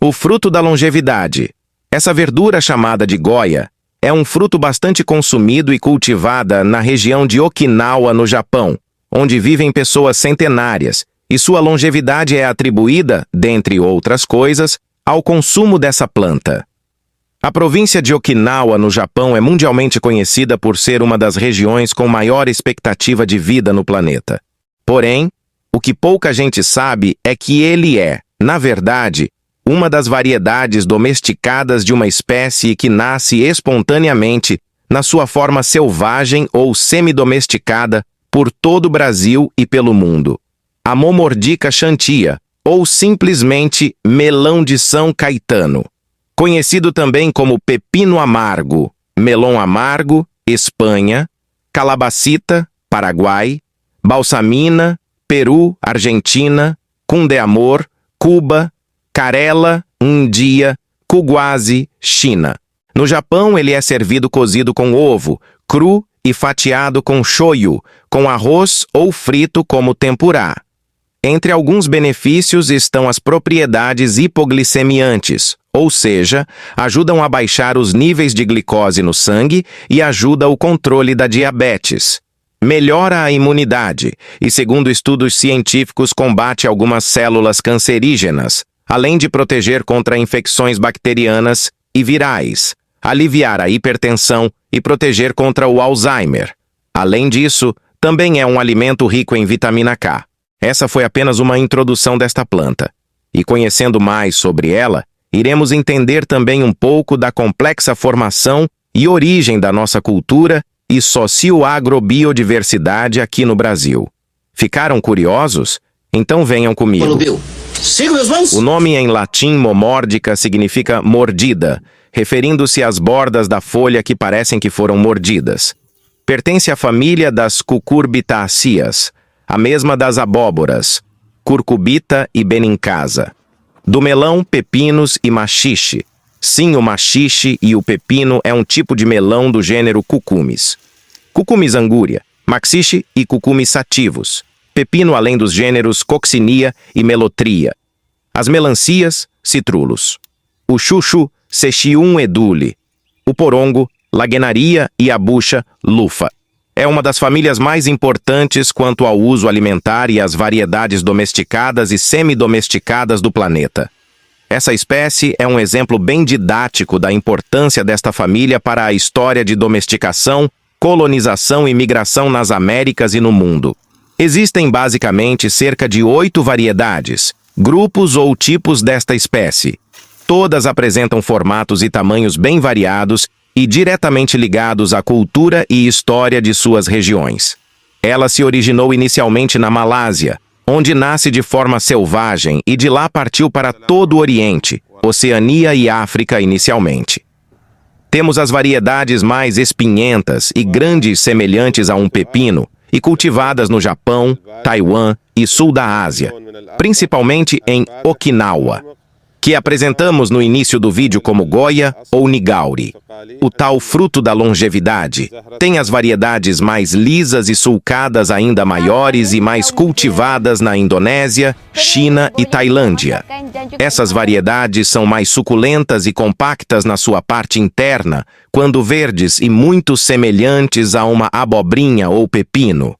O fruto da longevidade. Essa verdura chamada de goia é um fruto bastante consumido e cultivada na região de Okinawa, no Japão, onde vivem pessoas centenárias, e sua longevidade é atribuída, dentre outras coisas, ao consumo dessa planta. A província de Okinawa, no Japão, é mundialmente conhecida por ser uma das regiões com maior expectativa de vida no planeta. Porém, o que pouca gente sabe é que ele é, na verdade, uma das variedades domesticadas de uma espécie que nasce espontaneamente na sua forma selvagem ou semi-domesticada por todo o Brasil e pelo mundo. A Momordica chantia, ou simplesmente melão de São Caetano. Conhecido também como pepino amargo, melão amargo, Espanha, calabacita, Paraguai, balsamina, Peru, Argentina, cundeamor, Cuba, carela, Índia, cuguase, China. No Japão, ele é servido cozido com ovo, cru e fatiado com shoyu, com arroz ou frito como tempurá. Entre alguns benefícios estão as propriedades hipoglicemiantes, ou seja, ajudam a baixar os níveis de glicose no sangue e ajuda o controle da diabetes. Melhora a imunidade e, segundo estudos científicos, combate algumas células cancerígenas, além de proteger contra infecções bacterianas e virais, aliviar a hipertensão e proteger contra o Alzheimer. Além disso, também é um alimento rico em vitamina K. Essa foi apenas uma introdução desta planta. E conhecendo mais sobre ela, iremos entender também um pouco da complexa formação e origem da nossa cultura e socio-agrobiodiversidade aqui no Brasil. Ficaram curiosos? Então venham comigo. O nome em latim momórdica significa mordida, referindo-se às bordas da folha que parecem que foram mordidas. Pertence à família das cucurbitáceas, a mesma das abóboras, curcubita e benincasa. Do melão, pepinos e maxixe. Sim, o maxixe e o pepino é um tipo de melão do gênero cucumis. Cucumis angúria, maxixe e cucumis sativos. Pepino além dos gêneros coccinia e melotria. As melancias, citrulos. O chuchu, Sechium edule. O porongo, lagenaria e a bucha, lufa. É uma das famílias mais importantes quanto ao uso alimentar e às variedades domesticadas e semi-domesticadas do planeta. Essa espécie é um exemplo bem didático da importância desta família para a história de domesticação, colonização e migração nas Américas e no mundo. Existem basicamente cerca de 8 variedades, grupos ou tipos desta espécie. Todas apresentam formatos e tamanhos bem variados e diretamente ligados à cultura e história de suas regiões. Ela se originou inicialmente na Malásia, onde nasce de forma selvagem e de lá partiu para todo o Oriente, Oceania e África inicialmente. Temos as variedades mais espinhentas e grandes semelhantes a um pepino e cultivadas no Japão, Taiwan e sul da Ásia, principalmente em Okinawa, que apresentamos no início do vídeo como goia ou nigauri. O tal fruto da longevidade tem as variedades mais lisas e sulcadas ainda maiores e mais cultivadas na Indonésia, China e Tailândia. Essas variedades são mais suculentas e compactas na sua parte interna, quando verdes e muito semelhantes a uma abobrinha ou pepino,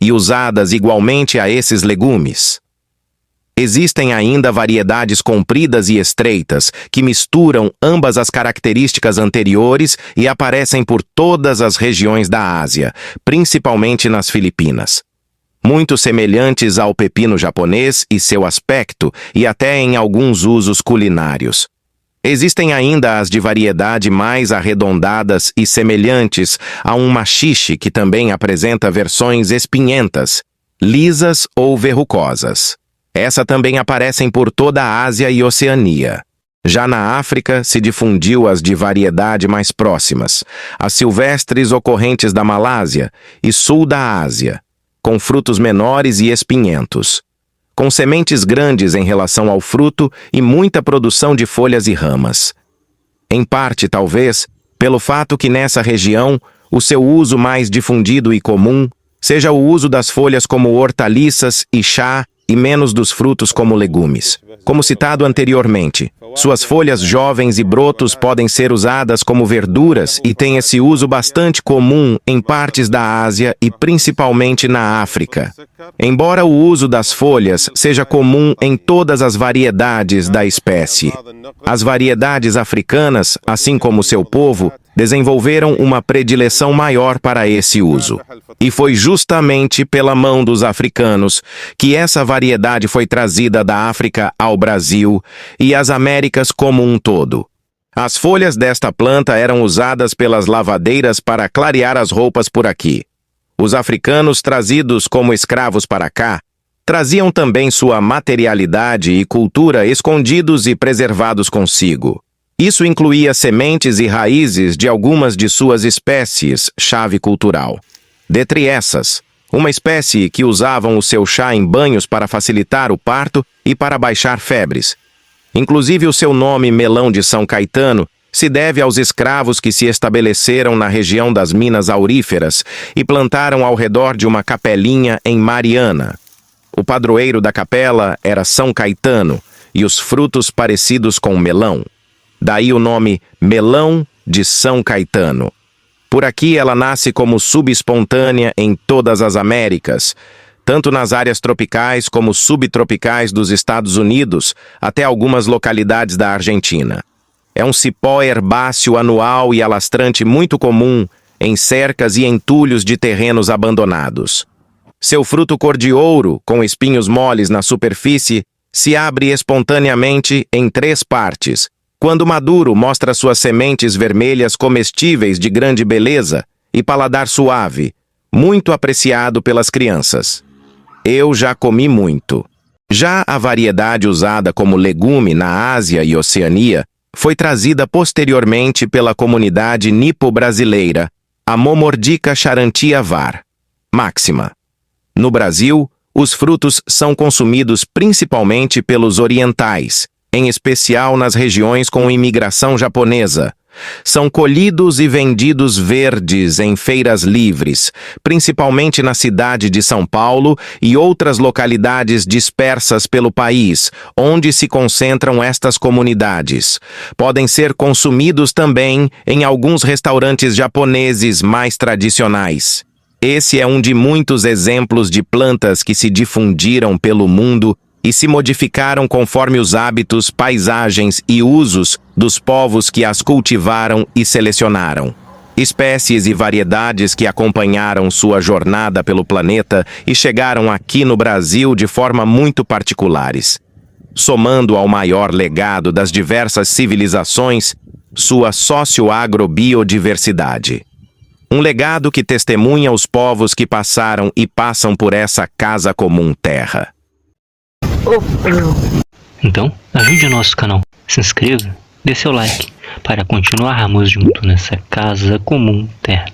e usadas igualmente a esses legumes. Existem ainda variedades compridas e estreitas, que misturam ambas as características anteriores e aparecem por todas as regiões da Ásia, principalmente nas Filipinas. Muito semelhantes ao pepino japonês e seu aspecto, e até em alguns usos culinários. Existem ainda as de variedade mais arredondadas e semelhantes a um maxixe, que também apresenta versões espinhentas, lisas ou verrucosas. Essa também aparecem por toda a Ásia e Oceania. Já na África, se difundiu as de variedade mais próximas, as silvestres ocorrentes da Malásia e sul da Ásia, com frutos menores e espinhentos, com sementes grandes em relação ao fruto e muita produção de folhas e ramas. Em parte, talvez, pelo fato que nessa região, o seu uso mais difundido e comum seja o uso das folhas como hortaliças e chá e menos dos frutos como legumes. Como citado anteriormente, suas folhas jovens e brotos podem ser usadas como verduras e têm esse uso bastante comum em partes da Ásia e principalmente na África. Embora o uso das folhas seja comum em todas as variedades da espécie, as variedades africanas, assim como seu povo, desenvolveram uma predileção maior para esse uso. E foi justamente pela mão dos africanos que essa variedade foi trazida da África ao Brasil e às Américas como um todo. As folhas desta planta eram usadas pelas lavadeiras para clarear as roupas por aqui. Os africanos trazidos como escravos para cá traziam também sua materialidade e cultura escondidos e preservados consigo. Isso incluía sementes e raízes de algumas de suas espécies-chave cultural. Dentre essas, uma espécie que usavam o seu chá em banhos para facilitar o parto e para baixar febres. Inclusive o seu nome melão de São Caetano se deve aos escravos que se estabeleceram na região das minas auríferas e plantaram ao redor de uma capelinha em Mariana. O padroeiro da capela era São Caetano e os frutos parecidos com melão. Daí o nome melão de São Caetano. Por aqui ela nasce como subespontânea em todas as Américas, tanto nas áreas tropicais como subtropicais dos Estados Unidos, até algumas localidades da Argentina. É um cipó herbáceo anual e alastrante muito comum em cercas e entulhos de terrenos abandonados. Seu fruto cor de ouro, com espinhos moles na superfície, se abre espontaneamente em 3 partes. Quando maduro, mostra suas sementes vermelhas comestíveis de grande beleza e paladar suave, muito apreciado pelas crianças. Eu já comi muito. Já a variedade usada como legume na Ásia e Oceania foi trazida posteriormente pela comunidade nipo-brasileira, a Momordica charantia var. Máxima. No Brasil, os frutos são consumidos principalmente pelos orientais, em especial nas regiões com imigração japonesa. São colhidos e vendidos verdes em feiras livres, principalmente na cidade de São Paulo e outras localidades dispersas pelo país, onde se concentram estas comunidades. Podem ser consumidos também em alguns restaurantes japoneses mais tradicionais. Esse é um de muitos exemplos de plantas que se difundiram pelo mundo e se modificaram conforme os hábitos, paisagens e usos dos povos que as cultivaram e selecionaram. Espécies e variedades que acompanharam sua jornada pelo planeta e chegaram aqui no Brasil de forma muito particulares. Somando ao maior legado das diversas civilizações, sua socioagrobiodiversidade. Um legado que testemunha os povos que passaram e passam por essa casa comum terra. Então, ajude o nosso canal, se inscreva, dê seu like, para continuarmos juntos nessa casa comum terra.